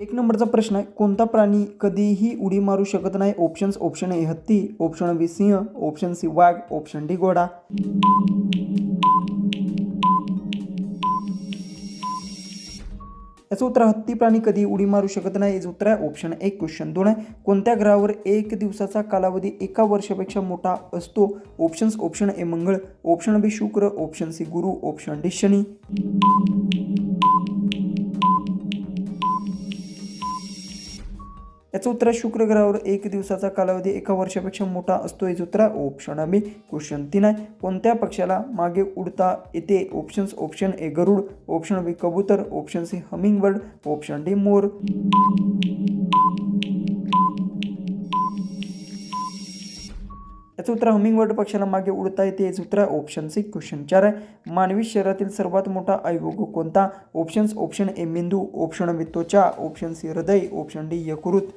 एक नंबरचा प्रश्न आहे, कोणता प्राणी कधीही उडी मारू शकत नाही? ऑप्शन्स: ऑप्शन ए हत्ती, ऑप्शन बी सिंह, ऑप्शन सी वाघ, ऑप्शन डी घोडा. याचं उत्तर हत्ती प्राणी कधी उडी मारू शकत नाही. याचं उत्तर आहे ऑप्शन ए. क्वेश्चन 2 आहे, कोणत्या ग्रहावर एक दिवसाचा कालावधी एका वर्षापेक्षा मोठा असतो? ऑप्शन्स: ऑप्शन ए मंगळ, ऑप्शन बी शुक्र, ऑप्शन सी गुरु, ऑप्शन डी शनी. याचं उत्तर शुक्र ग्रहावर एक दिवसाचा कालावधी एका वर्षापेक्षा मोठा असतो. याचं उत्तर ऑप्शन बी. क्वेश्चन 3 आहे, कोणत्या पक्षाला मागे उडता येते? ऑप्शन्स: ऑप्शन ए गरुड, ऑप्शन बी कबूतर, option C hummingbird, option D मोर. याचं उत्तर हमिंगबर्ड पक्षाला मागे उडता येते. याचं उत्तर ऑप्शन सी. क्वेश्चन 4 आहे, मानवी शरीरातील सर्वात मोठा अवयव कोणता? ऑप्शन्स: ऑप्शन ए मेंदू, ऑप्शन बी त्वचा, ऑप्शन सी हृदय, ऑप्शन डी यकृत.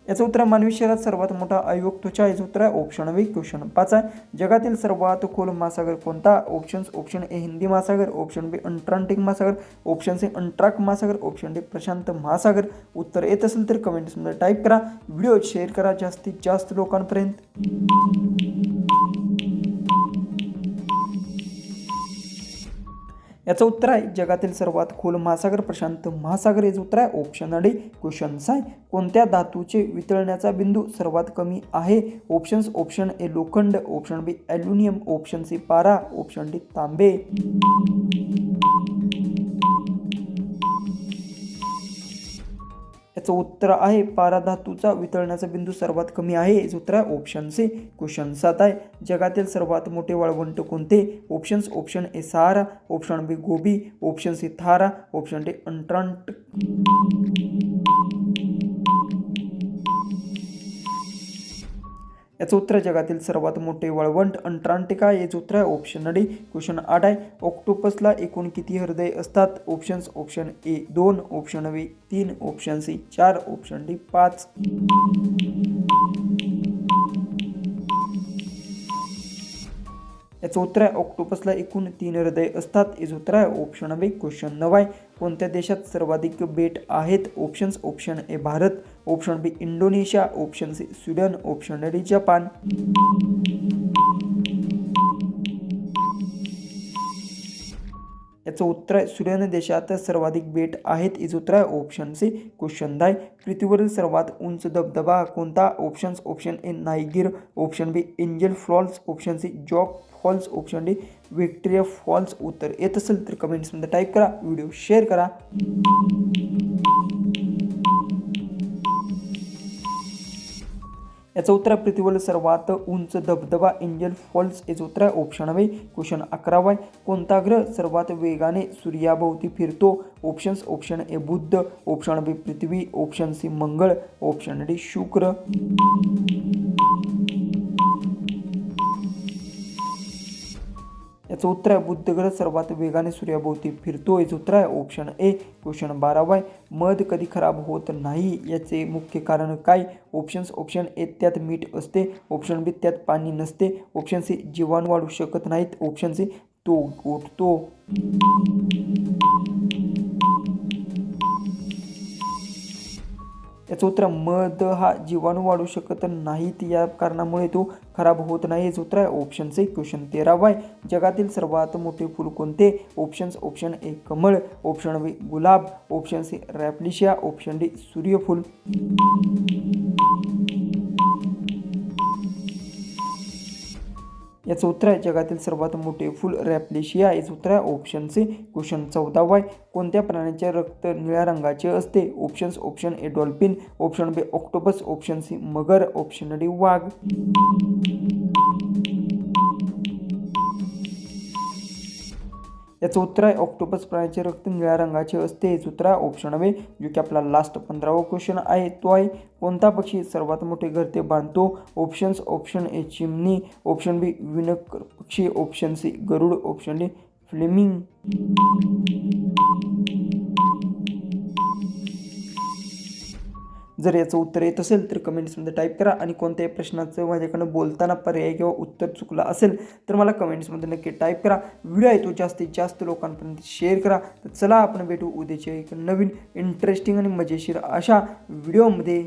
याचं उत्तर मानवी शरीरात सर्वात मोठा अवयव त्वचा. याचं उत्तर ऑप्शन बी. क्वेश्चन 5 आहे, जगातील सर्वात खोल महासागर कोणता? ऑप्शन्स: ऑप्शन ए हिंदी महासागर, ऑप्शन बी अंटार्क्टिक महासागर, ऑप्शन सी अंटार्क महासागर, ऑप्शन डी प्रशांत महासागर. उत्तर येत असेल तर कमेंट्समध्ये टाईप करा, व्हिडिओ शेअर करा जास्तीत जास्त लोकांपर्यंत. याचं उत्तर आहे जगातील सर्वात खोल महासागर प्रशांत महासागर. याचं उत्तर आहे ऑप्शन डी. क्वेश्चन 6 आहे, कोणत्या धातूचे वितळण्याचा बिंदू सर्वात कमी आहे? ऑप्शन्स: ऑप्शन ए लोखंड, ऑप्शन बी ॲल्युमिनियम, ऑप्शन सी पारा, ऑप्शन डी तांबे. याचं उत्तर आहे पारा धातूचा वितळण्याचा बिंदू सर्वात कमी आहे. याचं उत्तर आहे ऑप्शन सी. क्वेश्चन 7 आहे, जगातील सर्वात मोठे वाळवंट कोणते? Options: option A Sahara, option B Gobi, option C थारा, ऑप्शन डी अंटार्क्टिक. याचं उत्तर जगातील सर्वात मोठे वाळवंट अंटार्क्टिका. याचं उत्तर आहे ऑप्शन डी. क्वेश्चन 8 आहे, ऑक्टोपसला एकूण किती हृदय असतात? Options: option A 2, option B 3, option C 4, option D 5. याचं उत्तर आहे ऑक्टोपसला एकूण 3 हृदय असतात. याचं उत्तर आहे ऑप्शन बी. क्वेश्चन 9 आहे, कोणत्या देशात सर्वाधिक बेट आहेत? Options: option A Bharat, option B Indonesia, option C Sweden, option D Japan. याचं उत्तर आहे स्वीडन देशात सर्वाधिक बेट आहेत. याचं उत्तर आहे ऑप्शन सी. क्वेश्चन 10, पृथ्वीवरील सर्वात उंच धबधबा कोणता? Options: option A Niagara, option B Angel Falls, option C Jog Falls, option D Victoria Falls. उत्तर येत असेल तर कमेंट्समध्ये टाईप करा, व्हिडिओ शेअर करा. याचं उत्तर आहे पृथ्वीवरील सर्वात उंच धबधबा एंजल फॉल्स. याचं उत्तर आहे ऑप्शन बी. क्वेश्चन 11 आहे, कोणता ग्रह सर्वात वेगाने सूर्याभोवती फिरतो? ऑप्शन्स: ऑप्शन ए बुध, ऑप्शन बी पृथ्वी, ऑप्शन सी मंगळ, ऑप्शन डी शुक्र. याचं उत्तर आहे बुध ग्रह सर्वात वेगाने सूर्याभोवती फिरतो. याचं उत्तर आहे ऑप्शन ए. क्वेश्चन 12 आहे, मध कधी खराब होत नाही याचे मुख्य कारण काय? ऑप्शन्स: ऑप्शन ए त्यात मीठ असते, ऑप्शन बी त्यात पाणी नसते, ऑप्शन सी जीवाणू वाढू शकत नाहीत, ऑप्शन सी तो गोठतो. याचं उत्तर मध हा जीवाणू वाढू शकत नाहीत, या कारणामुळे तो खराब होत नाही. याचं उत्तर आहे ऑप्शन सी. क्वेश्चन 13 आहे, जगातील सर्वात मोठे फूल कोणते? ऑप्शन्स: ऑप्शन ए कमळ, ऑप्शन बी गुलाब, ऑप्शन सी रॅप्लिशिया, ऑप्शन डी सूर्यफूल. याचं उत्तर आहे जगातील सर्वात मोठे फूल रॅप्लिशिया. याचं उत्तर आहे ऑप्शन सी. क्वेश्चन 14 आहे, कोणत्या प्राण्याचे रक्त निळ्या रंगाचे असते? Options: option A dolphin, option B octopus, option C मगर, ऑप्शन डी वाघ. याचं उत्तर आहे ऑक्टोपस प्राण्याचे रक्त निळ्या रंगाचे असते. याचं उत्तर आहे ऑप्शन बी. जो की आपला लास्ट 15वा क्वेश्चन आहे तो आहे, कोणता पक्षी सर्वात मोठे घरटे बांधतो? ऑप्शन्स: ऑप्शन ए चिमणी, ऑप्शन बी विणकर पक्षी, ऑप्शन सी गरुड, ऑप्शन डी फ्लेमिंग. जर याचं उत्तर येत असेल तर कमेंट्समध्ये टाईप करा आणि कोणत्याही प्रश्नाचं माझ्याकडनं बोलताना पर्याय किंवा उत्तर चुकलं असेल तर मला कमेंट्समध्ये नक्की टाईप करा. व्हिडिओ आहे तो जास्तीत जास्त लोकांपर्यंत शेअर करा. तर चला आपण भेटू उद्याच्या एक नवीन इंटरेस्टिंग आणि मजेशीर अशा व्हिडिओमध्ये.